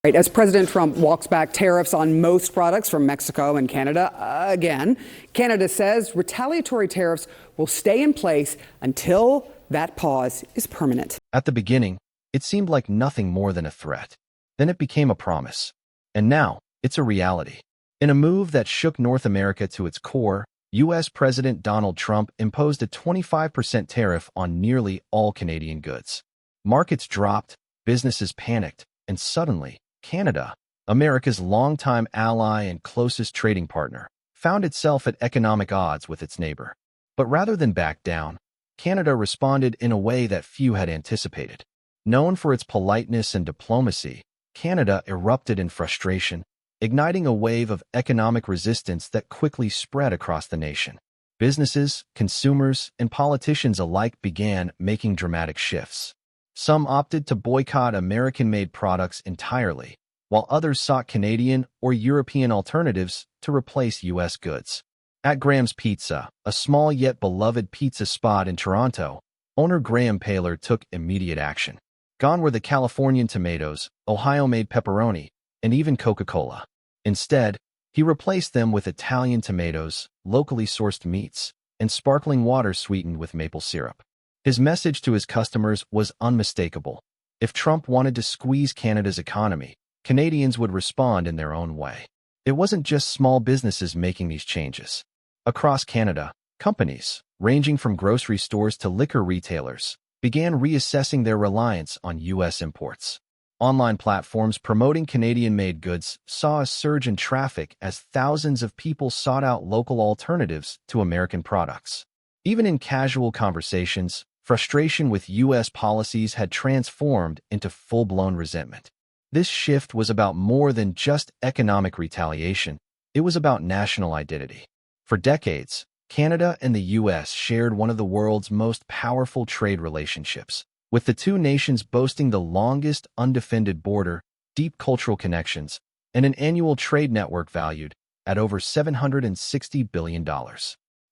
Right, as President Trump walks back tariffs on most products from Mexico and Canada, again, Canada says retaliatory tariffs will stay in place until that pause is permanent. At the beginning, it seemed like nothing more than a threat. Then it became a promise. And now, it's a reality. In a move that shook North America to its core, U.S. President Donald Trump imposed a 25% tariff on nearly all Canadian goods. Markets dropped, businesses panicked, and suddenly, Canada, America's longtime ally and closest trading partner, found itself at economic odds with its neighbor. But rather than back down, Canada responded in a way that few had anticipated. Known for its politeness and diplomacy, Canada erupted in frustration, igniting a wave of economic resistance that quickly spread across the nation. Businesses, consumers, and politicians alike began making dramatic shifts. Some opted to boycott American-made products entirely, while others sought Canadian or European alternatives to replace U.S. goods. At Graham's Pizza, a small yet beloved pizza spot in Toronto, owner Graham Paler took immediate action. Gone were the Californian tomatoes, Ohio-made pepperoni, and even Coca-Cola. Instead, he replaced them with Italian tomatoes, locally sourced meats, and sparkling water sweetened with maple syrup. His message to his customers was unmistakable. If Trump wanted to squeeze Canada's economy, Canadians would respond in their own way. It wasn't just small businesses making these changes. Across Canada, companies, ranging from grocery stores to liquor retailers, began reassessing their reliance on U.S. imports. Online platforms promoting Canadian-made goods saw a surge in traffic as thousands of people sought out local alternatives to American products. Even in casual conversations, frustration with U.S. policies had transformed into full-blown resentment. This shift was about more than just economic retaliation. It was about national identity. For decades, Canada and the U.S. shared one of the world's most powerful trade relationships, with the two nations boasting the longest undefended border, deep cultural connections, and an annual trade network valued at over $760 billion.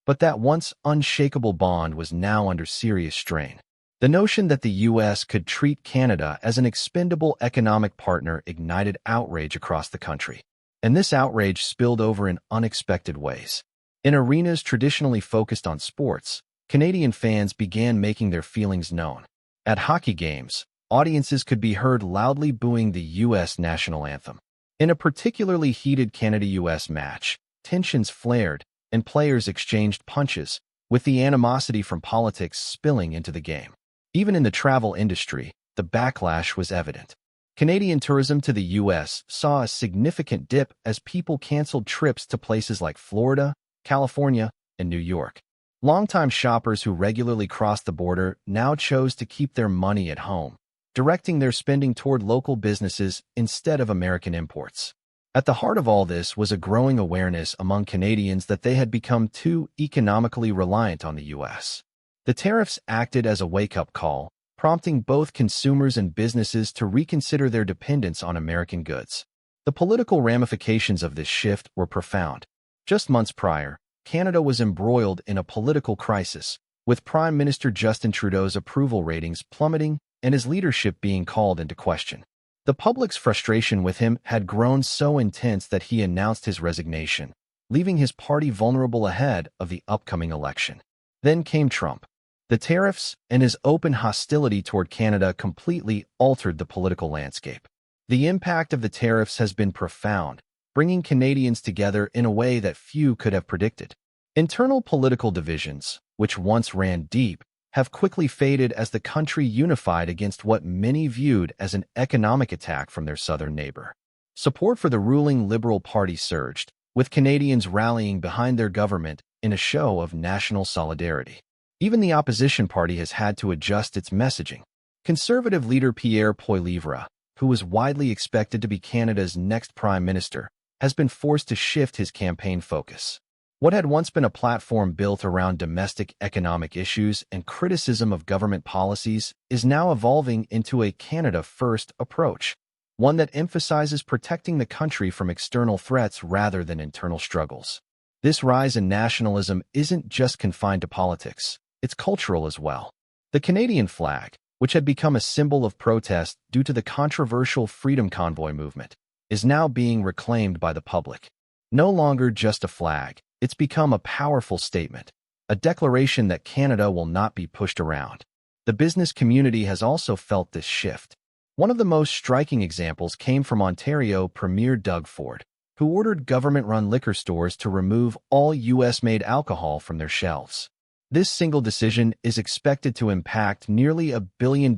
But that once unshakable bond was now under serious strain. The notion that the U.S. could treat Canada as an expendable economic partner ignited outrage across the country. And this outrage spilled over in unexpected ways. In arenas traditionally focused on sports, Canadian fans began making their feelings known. At hockey games, audiences could be heard loudly booing the U.S. national anthem. In a particularly heated Canada-U.S. match, tensions flared, and players exchanged punches, with the animosity from politics spilling into the game. Even in the travel industry, the backlash was evident. Canadian tourism to the U.S. saw a significant dip as people canceled trips to places like Florida, California, and New York. Longtime shoppers who regularly crossed the border now chose to keep their money at home, directing their spending toward local businesses instead of American imports. At the heart of all this was a growing awareness among Canadians that they had become too economically reliant on the U.S. The tariffs acted as a wake-up call, prompting both consumers and businesses to reconsider their dependence on American goods. The political ramifications of this shift were profound. Just months prior, Canada was embroiled in a political crisis, with Prime Minister Justin Trudeau's approval ratings plummeting and his leadership being called into question. The public's frustration with him had grown so intense that he announced his resignation, leaving his party vulnerable ahead of the upcoming election. Then came Trump. The tariffs and his open hostility toward Canada completely altered the political landscape. The impact of the tariffs has been profound, bringing Canadians together in a way that few could have predicted. Internal political divisions, which once ran deep, have quickly faded as the country unified against what many viewed as an economic attack from their southern neighbor. Support for the ruling Liberal Party surged, with Canadians rallying behind their government in a show of national solidarity. Even the opposition party has had to adjust its messaging. Conservative leader Pierre Poilievre, who was widely expected to be Canada's next prime minister, has been forced to shift his campaign focus. What had once been a platform built around domestic economic issues and criticism of government policies is now evolving into a Canada-first approach, one that emphasizes protecting the country from external threats rather than internal struggles. This rise in nationalism isn't just confined to politics, it's cultural as well. The Canadian flag, which had become a symbol of protest due to the controversial Freedom Convoy movement, is now being reclaimed by the public. No longer just a flag, it's become a powerful statement, a declaration that Canada will not be pushed around. The business community has also felt this shift. One of the most striking examples came from Ontario Premier Doug Ford, who ordered government-run liquor stores to remove all U.S.-made alcohol from their shelves. This single decision is expected to impact nearly $1 billion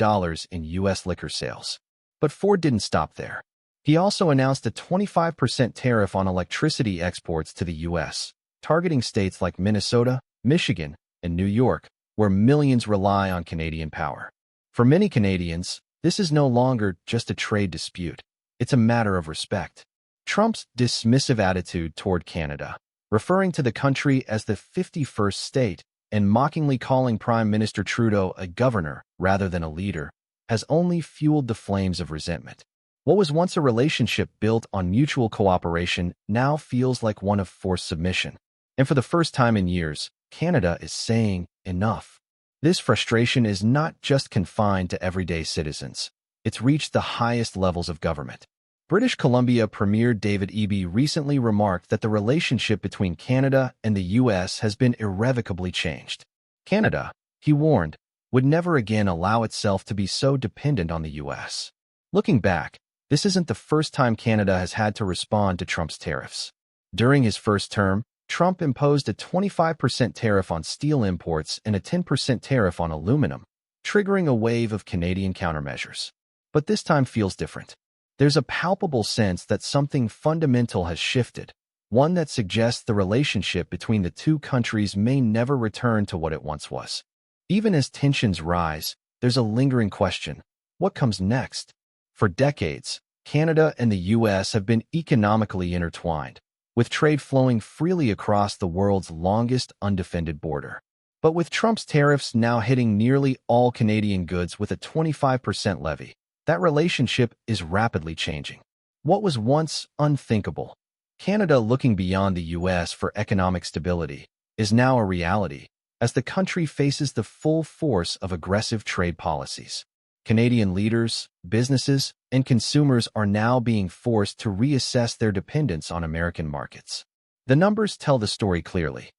in U.S. liquor sales. But Ford didn't stop there. He also announced a 25% tariff on electricity exports to the U.S., targeting states like Minnesota, Michigan, and New York, where millions rely on Canadian power. For many Canadians, this is no longer just a trade dispute. It's a matter of respect. Trump's dismissive attitude toward Canada, referring to the country as the 51st state and mockingly calling Prime Minister Trudeau a governor rather than a leader, has only fueled the flames of resentment. What was once a relationship built on mutual cooperation now feels like one of forced submission. And for the first time in years, Canada is saying enough. This frustration is not just confined to everyday citizens. It's reached the highest levels of government. British Columbia Premier David Eby recently remarked that the relationship between Canada and the U.S. has been irrevocably changed. Canada, he warned, would never again allow itself to be so dependent on the U.S. Looking back, this isn't the first time Canada has had to respond to Trump's tariffs. During his first term, Trump imposed a 25% tariff on steel imports and a 10% tariff on aluminum, triggering a wave of Canadian countermeasures. But this time feels different. There's a palpable sense that something fundamental has shifted, one that suggests the relationship between the two countries may never return to what it once was. Even as tensions rise, there's a lingering question: what comes next? For decades, Canada and the U.S. have been economically intertwined, with trade flowing freely across the world's longest undefended border. But with Trump's tariffs now hitting nearly all Canadian goods with a 25% levy, that relationship is rapidly changing. What was once unthinkable, Canada looking beyond the U.S. for economic stability, is now a reality as the country faces the full force of aggressive trade policies. Canadian leaders, businesses, and consumers are now being forced to reassess their dependence on American markets. The numbers tell the story clearly.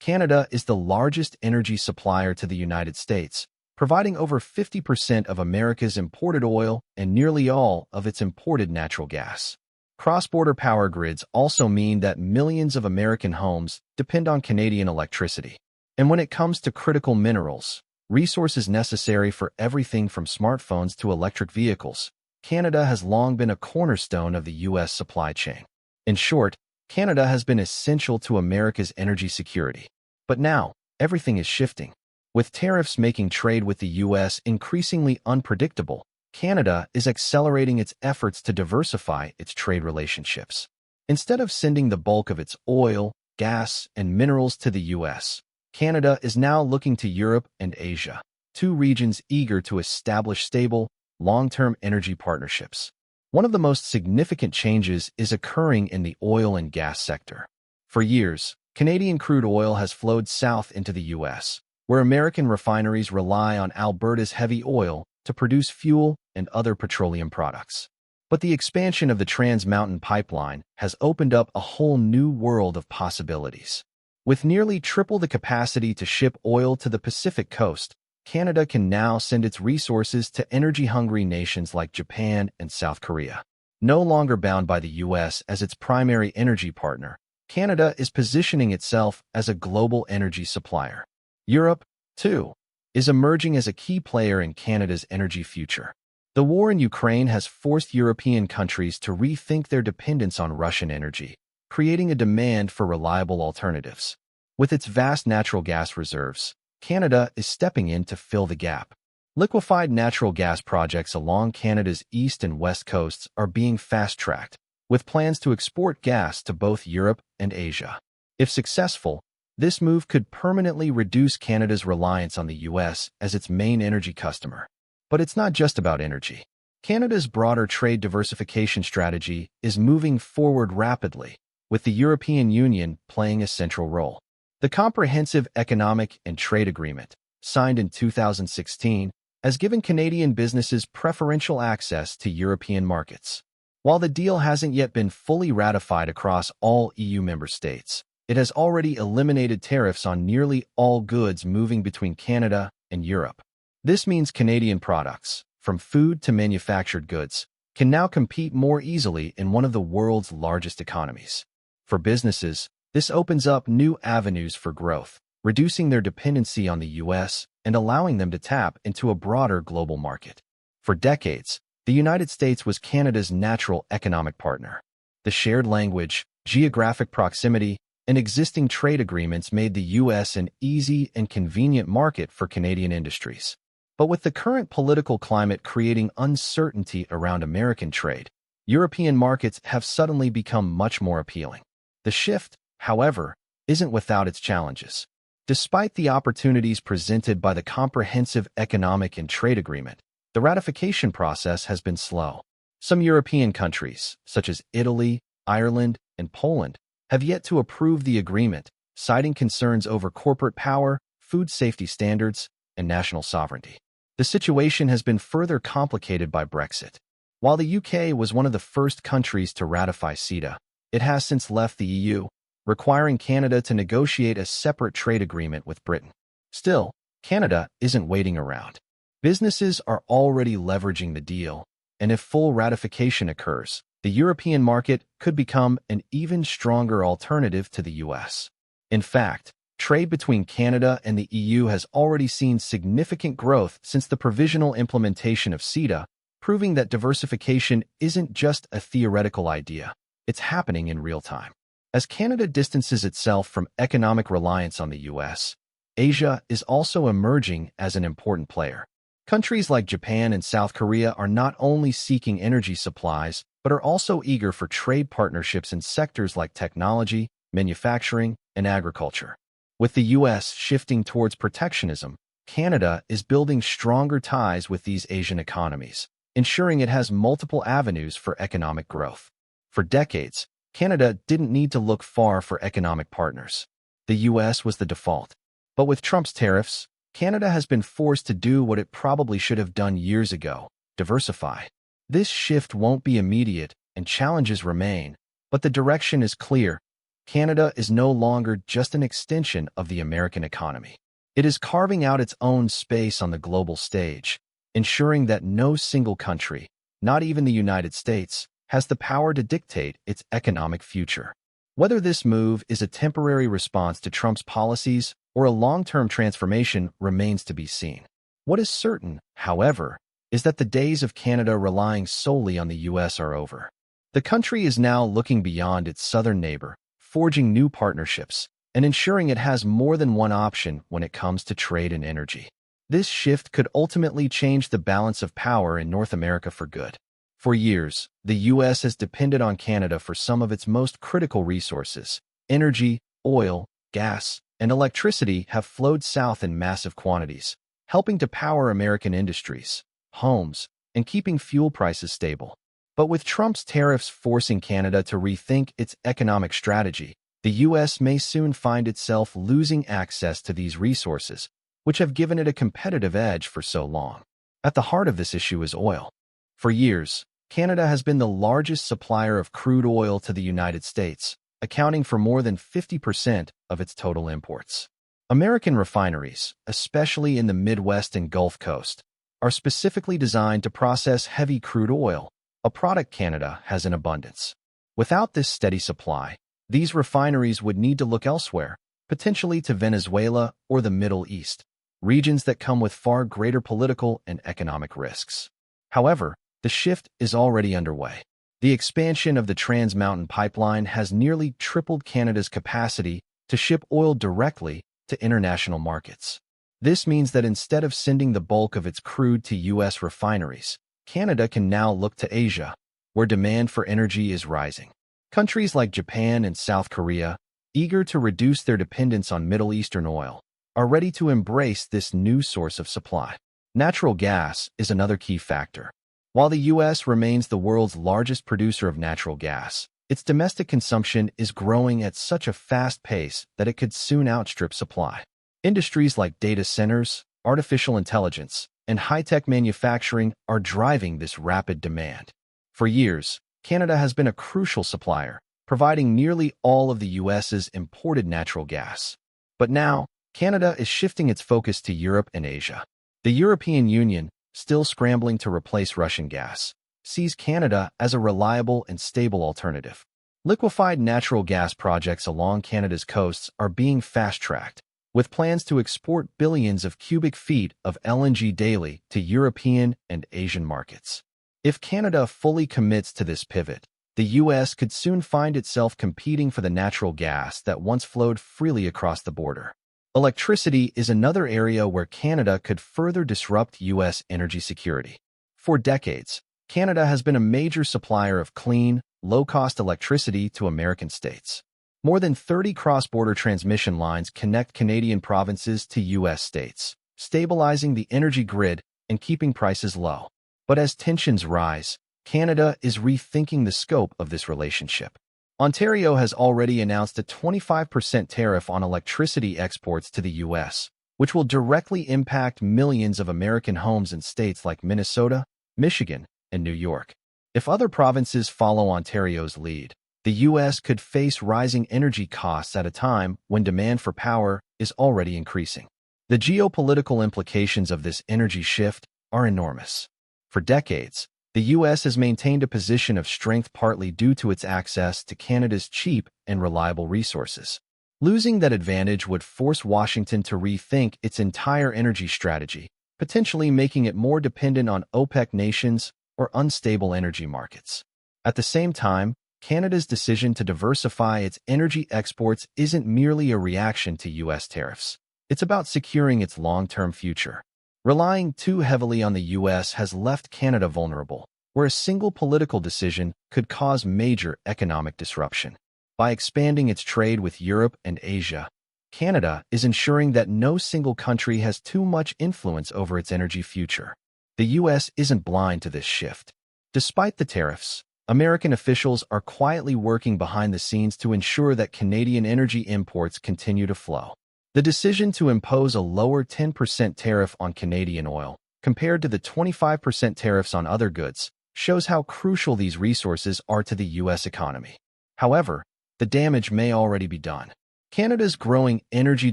Canada is the largest energy supplier to the United States, providing over 50% of America's imported oil and nearly all of its imported natural gas. Cross-border power grids also mean that millions of American homes depend on Canadian electricity. And when it comes to critical minerals, resources necessary for everything from smartphones to electric vehicles, Canada has long been a cornerstone of the U.S. supply chain. In short, Canada has been essential to America's energy security. But now, everything is shifting. With tariffs making trade with the U.S. increasingly unpredictable, Canada is accelerating its efforts to diversify its trade relationships. Instead of sending the bulk of its oil, gas, and minerals to the U.S., Canada is now looking to Europe and Asia, two regions eager to establish stable, long-term energy partnerships. One of the most significant changes is occurring in the oil and gas sector. For years, Canadian crude oil has flowed south into the U.S., where American refineries rely on Alberta's heavy oil to produce fuel and other petroleum products. But the expansion of the Trans Mountain Pipeline has opened up a whole new world of possibilities. With nearly triple the capacity to ship oil to the Pacific coast, Canada can now send its resources to energy-hungry nations like Japan and South Korea. No longer bound by the U.S. as its primary energy partner, Canada is positioning itself as a global energy supplier. Europe, too, is emerging as a key player in Canada's energy future. The war in Ukraine has forced European countries to rethink their dependence on Russian energy, creating a demand for reliable alternatives. With its vast natural gas reserves, Canada is stepping in to fill the gap. Liquefied natural gas projects along Canada's east and west coasts are being fast-tracked, with plans to export gas to both Europe and Asia. If successful, this move could permanently reduce Canada's reliance on the U.S. as its main energy customer. But it's not just about energy. Canada's broader trade diversification strategy is moving forward rapidly, with the European Union playing a central role. The Comprehensive Economic and Trade Agreement, signed in 2016, has given Canadian businesses preferential access to European markets. While the deal hasn't yet been fully ratified across all EU member states, it has already eliminated tariffs on nearly all goods moving between Canada and Europe. This means Canadian products, from food to manufactured goods, can now compete more easily in one of the world's largest economies. For businesses, this opens up new avenues for growth, reducing their dependency on the U.S. and allowing them to tap into a broader global market. For decades, the United States was Canada's natural economic partner. The shared language, geographic proximity, and existing trade agreements made the U.S. an easy and convenient market for Canadian industries. But with the current political climate creating uncertainty around American trade, European markets have suddenly become much more appealing. The shift, however, isn't without its challenges. Despite the opportunities presented by the Comprehensive Economic and Trade Agreement, the ratification process has been slow. Some European countries, such as Italy, Ireland, and Poland, have yet to approve the agreement, citing concerns over corporate power, food safety standards, and national sovereignty. The situation has been further complicated by Brexit. While the UK was one of the first countries to ratify CETA, it has since left the EU, requiring Canada to negotiate a separate trade agreement with Britain. Still, Canada isn't waiting around. Businesses are already leveraging the deal, and if full ratification occurs, the European market could become an even stronger alternative to the US. In fact, trade between Canada and the EU has already seen significant growth since the provisional implementation of CETA, proving that diversification isn't just a theoretical idea, it's happening in real time. As Canada distances itself from economic reliance on the US, Asia is also emerging as an important player. Countries like Japan and South Korea are not only seeking energy supplies, but are also eager for trade partnerships in sectors like technology, manufacturing, and agriculture. With the U.S. shifting towards protectionism, Canada is building stronger ties with these Asian economies, ensuring it has multiple avenues for economic growth. For decades, Canada didn't need to look far for economic partners. The U.S. was the default. But with Trump's tariffs, Canada has been forced to do what it probably should have done years ago: diversify. This shift won't be immediate, and challenges remain, but the direction is clear. Canada is no longer just an extension of the American economy. It is carving out its own space on the global stage, ensuring that no single country, not even the United States, has the power to dictate its economic future. Whether this move is a temporary response to Trump's policies or a long-term transformation remains to be seen. What is certain, however, is that the days of Canada relying solely on the U.S. are over. The country is now looking beyond its southern neighbor, forging new partnerships, and ensuring it has more than one option when it comes to trade and energy. This shift could ultimately change the balance of power in North America for good. For years, the U.S. has depended on Canada for some of its most critical resources. Energy, oil, gas, and electricity have flowed south in massive quantities, helping to power American industries, homes, and keeping fuel prices stable. But with Trump's tariffs forcing Canada to rethink its economic strategy, the U.S. may soon find itself losing access to these resources, which have given it a competitive edge for so long. At the heart of this issue is oil. For years, Canada has been the largest supplier of crude oil to the United States, accounting for more than 50% of its total imports. American refineries, especially in the Midwest and Gulf Coast, are specifically designed to process heavy crude oil, a product Canada has in abundance. Without this steady supply, these refineries would need to look elsewhere, potentially to Venezuela or the Middle East, regions that come with far greater political and economic risks. However, the shift is already underway. The expansion of the Trans Mountain Pipeline has nearly tripled Canada's capacity to ship oil directly to international markets. This means that instead of sending the bulk of its crude to U.S. refineries, Canada can now look to Asia, where demand for energy is rising. Countries like Japan and South Korea, eager to reduce their dependence on Middle Eastern oil, are ready to embrace this new source of supply. Natural gas is another key factor. While the U.S. remains the world's largest producer of natural gas, its domestic consumption is growing at such a fast pace that it could soon outstrip supply. Industries like data centers, artificial intelligence, and high-tech manufacturing are driving this rapid demand. For years, Canada has been a crucial supplier, providing nearly all of the U.S.'s imported natural gas. But now, Canada is shifting its focus to Europe and Asia. The European Union, still scrambling to replace Russian gas, sees Canada as a reliable and stable alternative. Liquefied natural gas projects along Canada's coasts are being fast-tracked, with plans to export billions of cubic feet of LNG daily to European and Asian markets. If Canada fully commits to this pivot, the U.S. could soon find itself competing for the natural gas that once flowed freely across the border. Electricity is another area where Canada could further disrupt U.S. energy security. For decades, Canada has been a major supplier of clean, low-cost electricity to American states. More than 30 cross-border transmission lines connect Canadian provinces to U.S. states, stabilizing the energy grid and keeping prices low. But as tensions rise, Canada is rethinking the scope of this relationship. Ontario has already announced a 25% tariff on electricity exports to the U.S., which will directly impact millions of American homes in states like Minnesota, Michigan, and New York. If other provinces follow Ontario's lead, the U.S. could face rising energy costs at a time when demand for power is already increasing. The geopolitical implications of this energy shift are enormous. For decades, the U.S. has maintained a position of strength partly due to its access to Canada's cheap and reliable resources. Losing that advantage would force Washington to rethink its entire energy strategy, potentially making it more dependent on OPEC nations or unstable energy markets. At the same time, Canada's decision to diversify its energy exports isn't merely a reaction to U.S. tariffs. It's about securing its long-term future. Relying too heavily on the U.S. has left Canada vulnerable, where a single political decision could cause major economic disruption. By expanding its trade with Europe and Asia, Canada is ensuring that no single country has too much influence over its energy future. The U.S. isn't blind to this shift. Despite the tariffs, American officials are quietly working behind the scenes to ensure that Canadian energy imports continue to flow. The decision to impose a lower 10% tariff on Canadian oil, compared to the 25% tariffs on other goods, shows how crucial these resources are to the U.S. economy. However, the damage may already be done. Canada's growing energy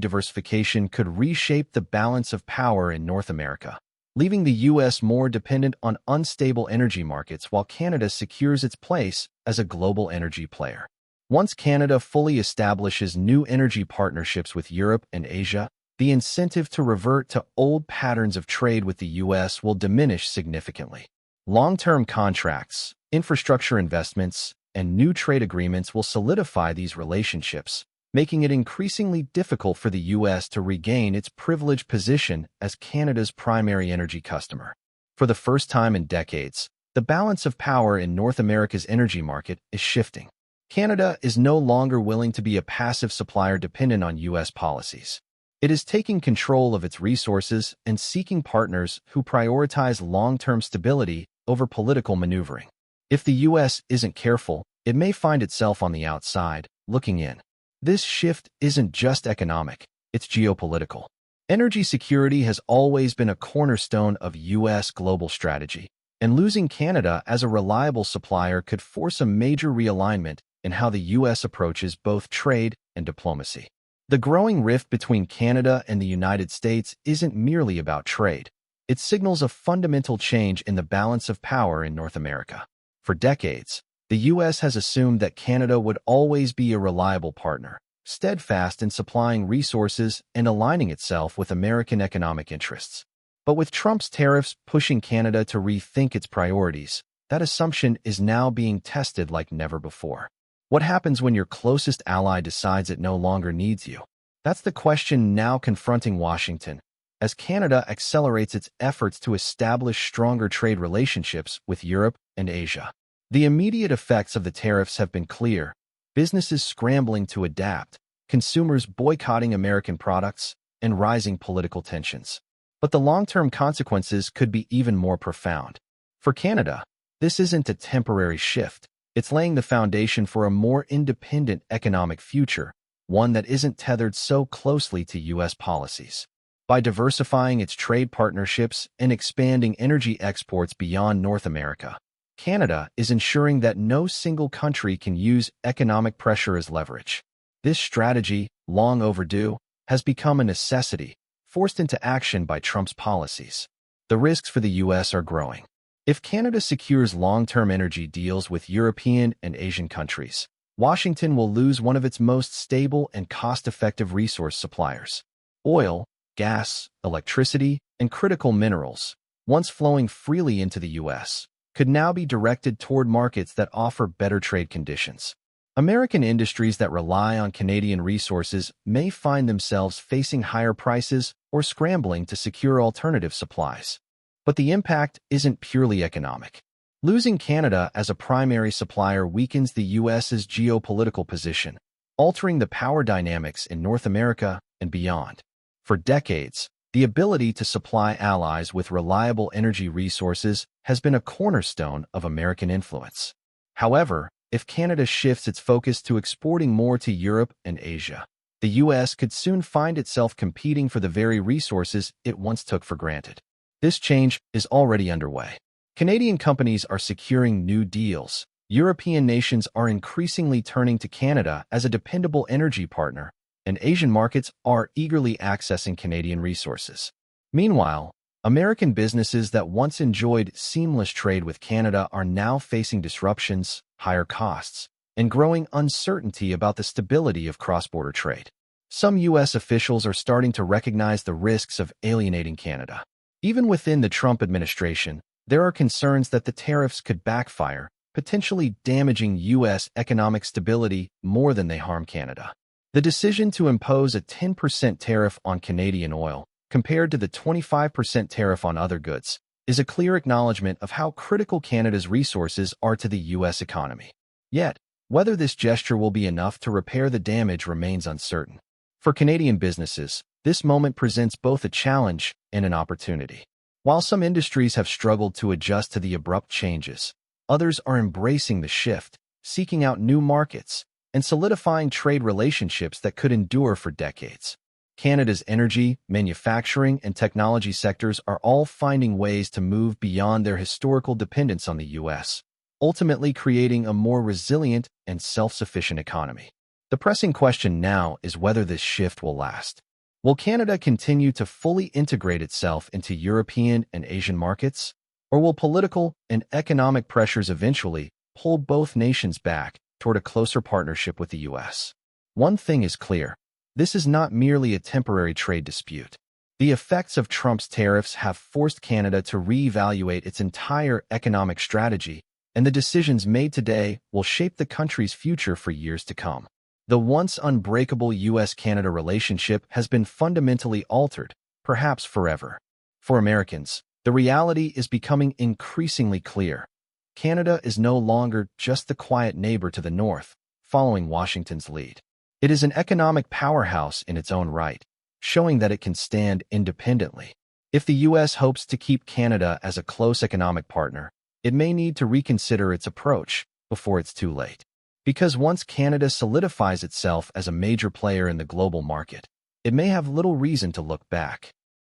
diversification could reshape the balance of power in North America, leaving the U.S. more dependent on unstable energy markets while Canada secures its place as a global energy player. Once Canada fully establishes new energy partnerships with Europe and Asia, the incentive to revert to old patterns of trade with the U.S. will diminish significantly. Long-term contracts, infrastructure investments, and new trade agreements will solidify these relationships, making it increasingly difficult for the U.S. to regain its privileged position as Canada's primary energy customer. For the first time in decades, the balance of power in North America's energy market is shifting. Canada is no longer willing to be a passive supplier dependent on U.S. policies. It is taking control of its resources and seeking partners who prioritize long-term stability over political maneuvering. If the U.S. isn't careful, it may find itself on the outside, looking in. This shift isn't just economic, it's geopolitical. Energy security has always been a cornerstone of U.S. global strategy, and losing Canada as a reliable supplier could force a major realignment in how the U.S. approaches both trade and diplomacy. The growing rift between Canada and the United States isn't merely about trade. It signals a fundamental change in the balance of power in North America. For decades, the U.S. has assumed that Canada would always be a reliable partner, steadfast in supplying resources and aligning itself with American economic interests. But with Trump's tariffs pushing Canada to rethink its priorities, that assumption is now being tested like never before. What happens when your closest ally decides it no longer needs you? That's the question now confronting Washington, as Canada accelerates its efforts to establish stronger trade relationships with Europe and Asia. The immediate effects of the tariffs have been clear: businesses scrambling to adapt, consumers boycotting American products, and rising political tensions. But the long-term consequences could be even more profound. For Canada, this isn't a temporary shift. It's laying the foundation for a more independent economic future, one that isn't tethered so closely to U.S. policies. By diversifying its trade partnerships and expanding energy exports beyond North America, Canada is ensuring that no single country can use economic pressure as leverage. This strategy, long overdue, has become a necessity, forced into action by Trump's policies. The risks for the U.S. are growing. If Canada secures long-term energy deals with European and Asian countries, Washington will lose one of its most stable and cost-effective resource suppliers. Oil, gas, electricity, and critical minerals, once flowing freely into the U.S., could now be directed toward markets that offer better trade conditions. American industries that rely on Canadian resources may find themselves facing higher prices or scrambling to secure alternative supplies. But the impact isn't purely economic. Losing Canada as a primary supplier weakens the U.S.'s geopolitical position, altering the power dynamics in North America and beyond. For decades, the ability to supply allies with reliable energy resources has been a cornerstone of American influence. However, if Canada shifts its focus to exporting more to Europe and Asia, the U.S. could soon find itself competing for the very resources it once took for granted. This change is already underway. Canadian companies are securing new deals. European nations are increasingly turning to Canada as a dependable energy partner, and Asian markets are eagerly accessing Canadian resources. Meanwhile, American businesses that once enjoyed seamless trade with Canada are now facing disruptions, higher costs, and growing uncertainty about the stability of cross-border trade. Some U.S. officials are starting to recognize the risks of alienating Canada. Even within the Trump administration, there are concerns that the tariffs could backfire, potentially damaging U.S. economic stability more than they harm Canada. The decision to impose a 10% tariff on Canadian oil, compared to the 25% tariff on other goods, is a clear acknowledgement of how critical Canada's resources are to the U.S. economy. Yet, whether this gesture will be enough to repair the damage remains uncertain. For Canadian businesses, this moment presents both a challenge and an opportunity. While some industries have struggled to adjust to the abrupt changes, others are embracing the shift, seeking out new markets, and solidifying trade relationships that could endure for decades. Canada's energy, manufacturing, and technology sectors are all finding ways to move beyond their historical dependence on the U.S., ultimately creating a more resilient and self-sufficient economy. The pressing question now is whether this shift will last. Will Canada continue to fully integrate itself into European and Asian markets, or will political and economic pressures eventually pull both nations back toward a closer partnership with the U.S.? One thing is clear. This is not merely a temporary trade dispute. The effects of Trump's tariffs have forced Canada to reevaluate its entire economic strategy, and the decisions made today will shape the country's future for years to come. The once unbreakable U.S.-Canada relationship has been fundamentally altered, perhaps forever. For Americans, the reality is becoming increasingly clear. Canada is no longer just the quiet neighbor to the north, following Washington's lead. It is an economic powerhouse in its own right, showing that it can stand independently. If the U.S. hopes to keep Canada as a close economic partner, it may need to reconsider its approach before it's too late. Because once Canada solidifies itself as a major player in the global market, it may have little reason to look back.